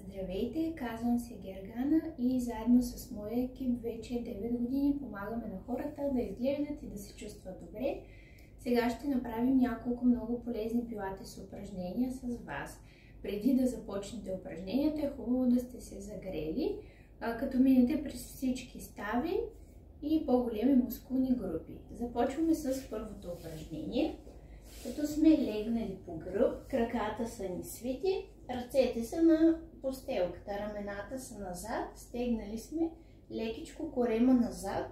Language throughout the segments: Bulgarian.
Здравейте, казвам се Гергана и заедно с моя екип вече 9 години помагаме на хората да изглеждат и да се чувстват добре. Сега ще направим няколко много полезни пилатес упражнения с вас. Преди да започнете упражненията е хубаво да сте се загрели, като минете през всички стави и по-големи мускулни групи. Започваме с първото упражнение. Като сме легнали по гръб, краката са ни свити, ръцете са на постелката, рамената са назад, стегнали сме лекичко корема назад,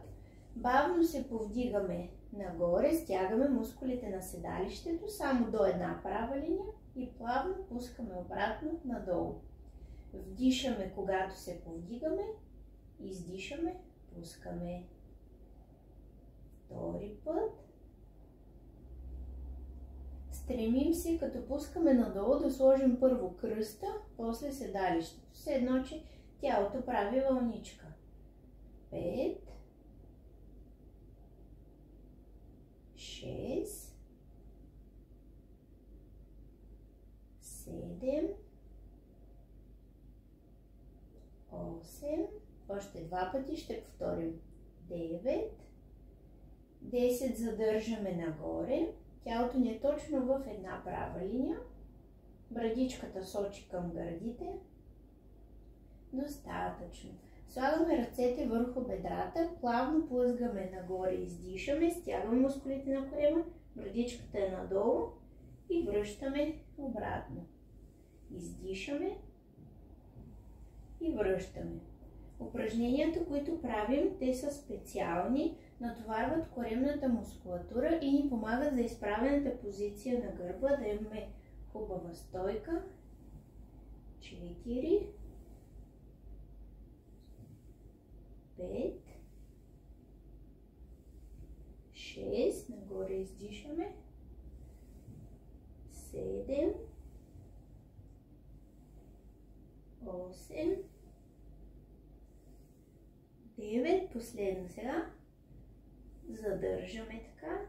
бавно се повдигаме нагоре, стягаме мускулите на седалището само до една права линия и плавно пускаме обратно надолу. Вдишаме, когато се повдигаме, издишаме, пускаме. Втори път. Стремим се, като пускаме надолу, да сложим първо кръста, после седалището. Все едно, че тялото прави вълничка. 5, 6, 7, 8, още два пъти ще повторим. 9, 10, задържаме нагоре. Тялото ни е точно в една права линия. Брадичката сочи към гърдите. Достатъчно. Слагаме ръцете върху бедрата, плавно плъзгаме нагоре, издишаме, стягаме мускулите на корема, брадичката е надолу и връщаме обратно. Издишаме и връщаме. Упражненията, които правим, те са специални, натоварват коремната мускулатура и ни помагат за изправената позиция на гърба, да имаме хубава стойка. 4, 5, 6, нагоре издишаме, 7, 8, 9, последно сега. Задържаме така.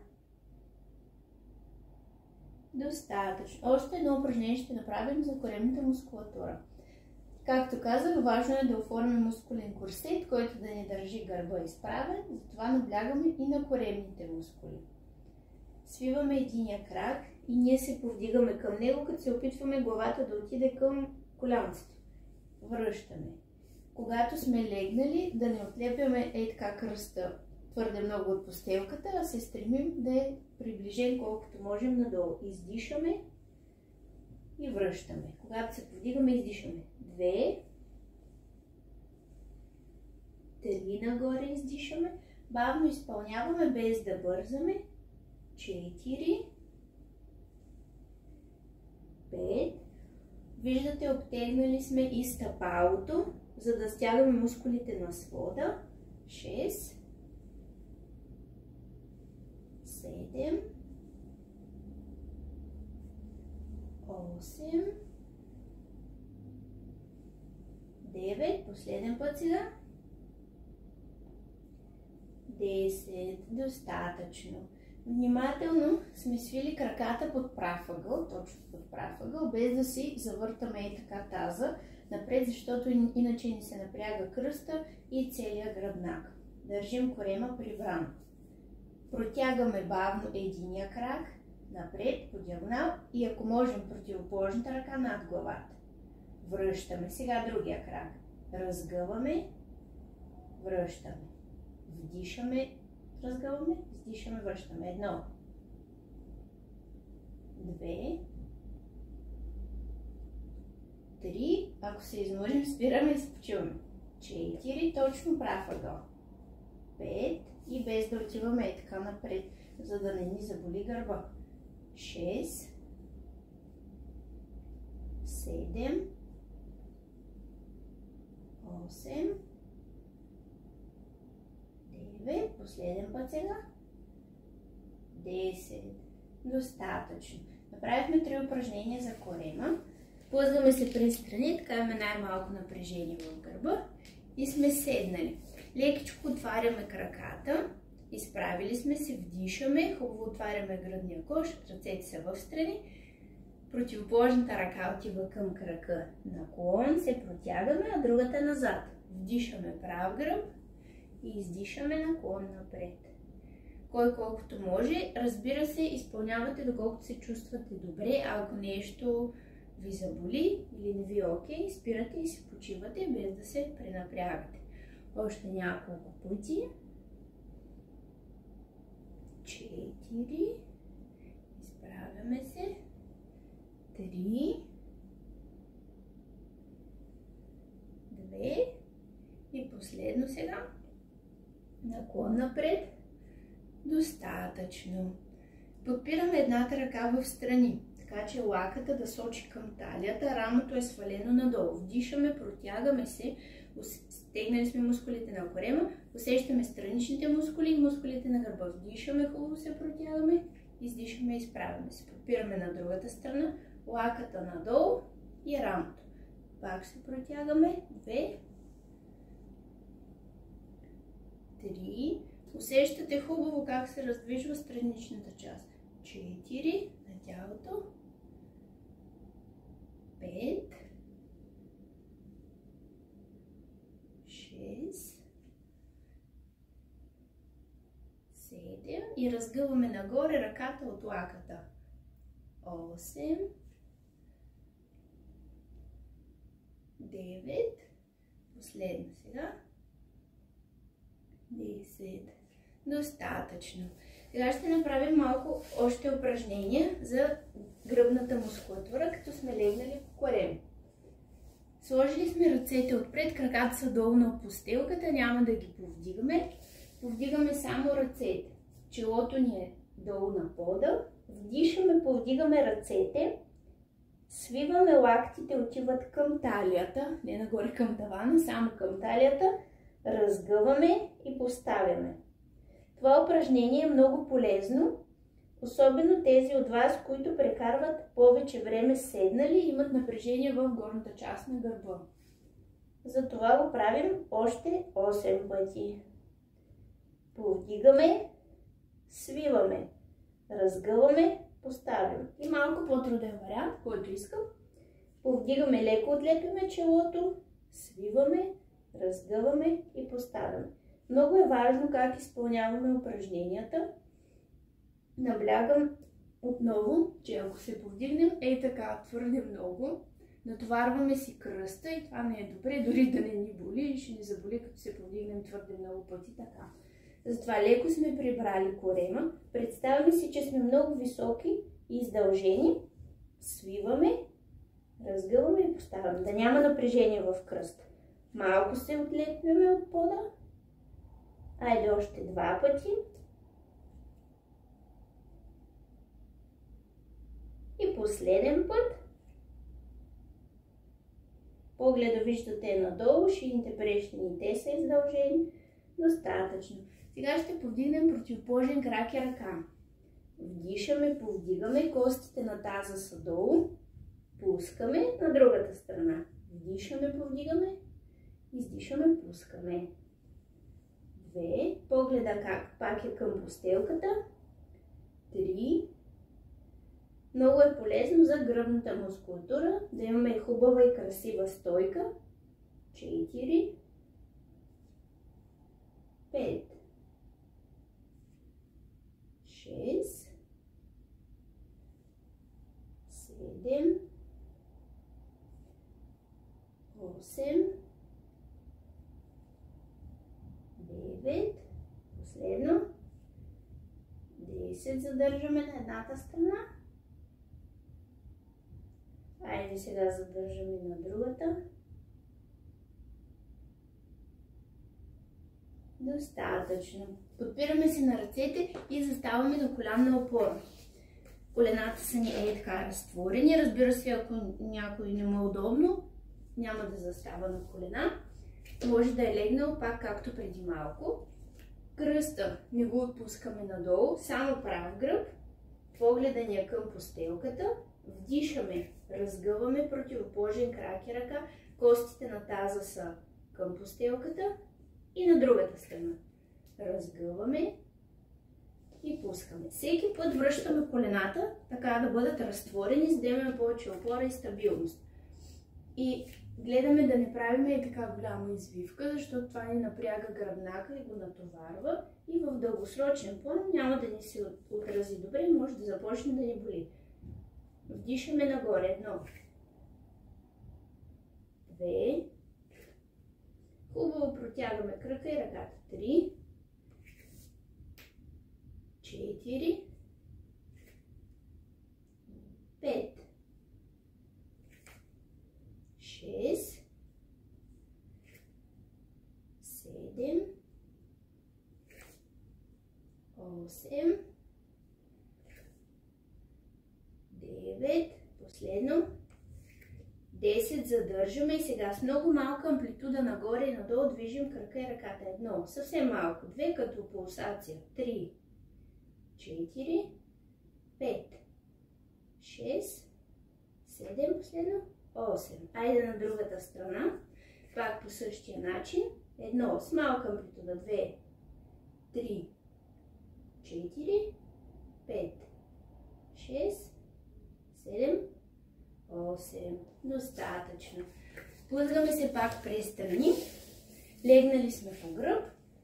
Достатъчно. Още едно упражнение ще направим за коремната мускулатура. Както казах, важно е да оформим мускулен корсет, който да ни държи гърба изправен, затова наблягаме и на коремните мускули. Свиваме единия крак и ние се повдигаме към него, като се опитваме главата да отиде към коляницата. Връщаме. Когато сме легнали, да не отлепяме така кръста твърде много от постелката, а се стремим да е приближен колкото можем надолу. Издишаме и връщаме. Когато се повдигаме, издишаме. 2, 3 нагоре издишаме. Бавно изпълняваме без да бързаме. 4, 5. Виждате, обтегнали сме и стъпалото, за да стягаме мускулите на свода. 6, 7, 8, 9, последен път сега, 10, достатъчно. Внимателно сме свили краката под прав ъгъл, точно под прав ъгъл, без да си завъртаме и така таза напред, защото иначе ни се напряга кръста и целият гръбнак. Държим корема прибран. Протягаме бавно единия крак напред по диагонал и ако можем противоположната ръка над главата. Връщаме. Сега другия крак. Разгъваме, връщаме. Вдишаме, разгъваме, издишаме, връщаме. 1, 2, 3. Ако се изморим, спираме и спочиваме. 4. Точно прав ъгъл. 5. И без да отиваме така напред, за да не ни заболи гърба. 6, 7, 8, 9, последен път сега. 10. Достатъчно. Направихме 3 упражнения за корема. Плъзгаме се през страни, така имаме най-малко напрежение в гърба и сме седнали. Лекичко отваряме краката, изправили сме се, вдишаме, хубаво отваряме гръдния кош, ръцете са в страни Противоположната ръка отива към крака. Наклон, се протягаме, а другата назад. Вдишаме прав гръб и издишаме наклон напред. Кой колкото може. Разбира се, изпълнявате доколкото се чувствате добре. Ако нещо ви заболи или не ви е окей, спирате и се почивате, без да се пренапрягате. Още няколко пъти. 4. Изправяме се. 3. 2. И последно сега. Наклон напред. Достатъчно. Подпираме едната ръка в страни, така че лаката да сочи към талията, рамото е свалено надолу. Вдишаме, протягаме се, стегнали сме мускулите на корема, усещаме страничните мускули и мускулите на гърба. Вдишаме, хубаво се протягаме, издишаме и изправяме се. Подпираме на другата страна, лаката надолу и рамото. Пак се протягаме. 2. 3. Усещате хубаво как се раздвижва страничната част. 4 на тялото. 5. 6. 7. И разгъваме нагоре ръката от лаката. 8. 9. Последно сега. 10. Достатъчно. Сега ще направим малко още упражнения за гръбната мускулатура, като сме легнали по корем. Сложили сме ръцете отпред, краката са долу на постелката, няма да ги повдигаме. Повдигаме само ръцете. Челото ни е долу на пода. Вдишаме, повдигаме ръцете. Свиваме лактите, отиват към талията, не нагоре към тавана, само към талията. Разгъваме и поставяме. Това упражнение е много полезно, особено тези от вас, които прекарват повече време седнали и имат напрежение в горната част на гърба. Затова го правим още 8 пъти. Повдигаме, свиваме, разгъваме, поставяме. И малко по-труден вариант, който искам. Повдигаме, леко отлепяме челото, свиваме, разгъваме и поставяме. Много е важно как изпълняваме упражненията. Наблягам отново, че ако се повдигнем така твърде много, натоварваме си кръста и това не е добре, дори да не ни боли и ще ни заболи, като се повдигнем твърде много пъти така. Затова леко сме прибрали корема. Представяме си, че сме много високи и издължени. Свиваме, разгъваме и поставяме. Да няма напрежение в кръста. Малко се отлепваме от пода. Айде още 2 пъти. И последен път. Погледа виждате надолу, шините, прешните са издължени. Достатъчно. Сега ще повдигнем противоположен крак и ръка. Вдишаме, повдигаме, костите на таза са долу. Пускаме на другата страна. Вдишаме, повдигаме. Издишаме, пускаме. 2. Погледа как пак е към постелката. 3. Много е полезно за гръбната мускулатура да имаме хубава и красива стойка. 4. 5. 6. 7. 8. 9. Последно. 10. Задържаме на едната страна. Айде сега задържаме на другата. Достатъчно. Подпираме се на ръцете и заставаме на коленна опора. Колената са ни така разтворени. Разбира се, ако някой не му е удобно, няма да застава на колена. Може да е легнал пак както преди малко. Кръста не го отпускаме надолу, само прав гръб. Погледа ни е към постелката. Вдишаме, разгъваме противоположен крак и ръка. Костите на таза са към постелката и на другата страна. Разгъваме и пускаме. Всеки път връщаме колената, така да бъдат разтворени, за да имаме повече опора и стабилност. И гледаме да не правим така голяма извивка, защото това ни напряга гръбнака и го натоварва. И в дългосрочен план няма да ни се отрази добре и може да започне да ни боли. Вдишаме нагоре. 1, 2. Хубаво протягаме кръка и ръката. 3, 4, 5, 6, 7, 8, 9, последно, 10, задържаме и сега с много малка амплитуда нагоре и надолу движим кръка и ръката. 1, съвсем малко, 2 като пулсация, 3, 4, 5, 6, 7, последно, 8. Айде на другата страна, пак по същия начин. 1 с малка амплитуда, 2, 3, 4, 5, 6, 7, 8. Достатъчно. Плъзгаме се пак през страни. Легнали сме по гръб.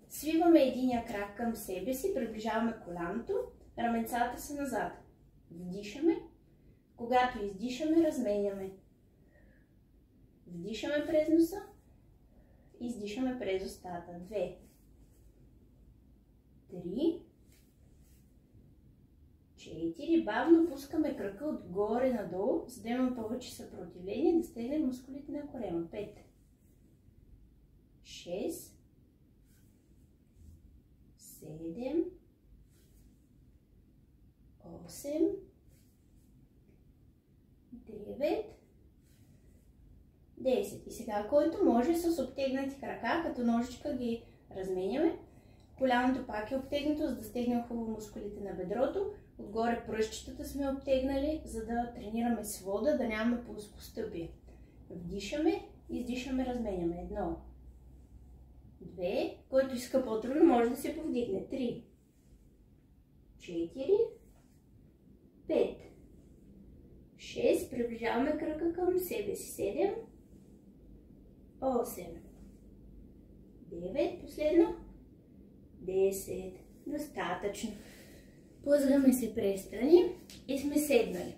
Свиваме единия крак към себе си, приближаваме коляното, раменцата са назад. Вдишаме. Когато издишаме, разменяме. Вдишаме през носа, издишаме през устата. 2, 3, 4. Бавно пускаме кръка отгоре надолу, за да имаме повече съпротивление, да стегнем мускулите на корема. 5, 6, 7, 8, 9, 10. И сега, който може с обтегнати крака, като ножичка ги разменяме. Коляното пак е обтегнато, за да стегнем хубаво мускулите на бедрото. Отгоре пръстчетата сме обтегнали, за да тренираме свода, да нямаме плоскостъпие. Вдишаме, издишаме, разменяме. 1, 2, който иска по-трудно, може да се повдигне. 3, 4, 5, 6, приближаваме кръка към себе си. 7, 8, 9, последно, 10. Достатъчно. Плъзгаме се през страни и сме седнали.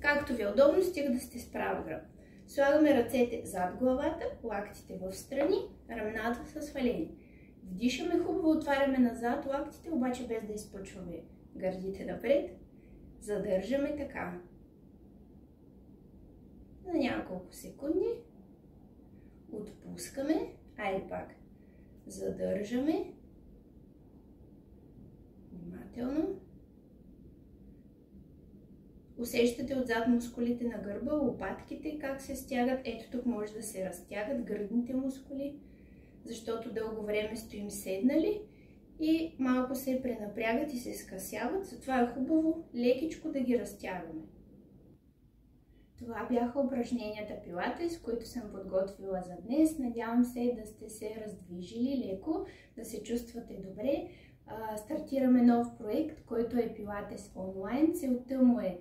Както ви е удобно, стига да сте с прав гръб. Слагаме ръцете зад главата, лактите в страни, рамената са свалени. Вдишаме хубаво, отваряме назад лактите, обаче без да изпъчваме гърдите напред. Задържаме така. За няколко секунди. Отпускаме. Айде пак. Задържаме. Внимателно. Усещате отзад мускулите на гърба, лопатките как се стягат. Ето тук може да се разтягат гръдните мускули, защото дълго време стоим седнали и малко се пренапрягат и се скъсяват. Затова е хубаво лекичко да ги разтягаме. Това бяха упражненията пилатес, които съм подготвила за днес. Надявам се да сте се раздвижили леко, да се чувствате добре. Стартираме нов проект, който е пилатес онлайн. Целта му е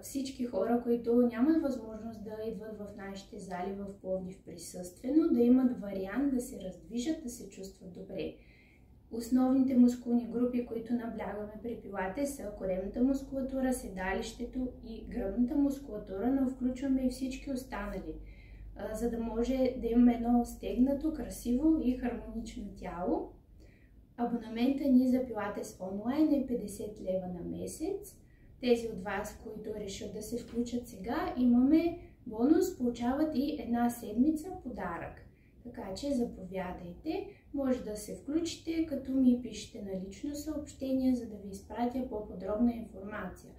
всички хора, които нямат възможност да идват в нашите зали в Пловдив присъствено, да имат вариант да се раздвижат, да се чувстват добре. Основните мускулни групи, които наблягаме при пилатес, са коремната мускулатура, седалището и гръбната мускулатура, но включваме и всички останали, за да може да имаме едно стегнато, красиво и хармонично тяло. Абонамента ни за пилатес онлайн е 50 лева на месец. Тези от вас, които решат да се включат сега, имаме бонус, получават и една седмица подарък. Така че заповядайте, може да се включите, като ми пишете на лично съобщение, за да ви изпратя по-подробна информация.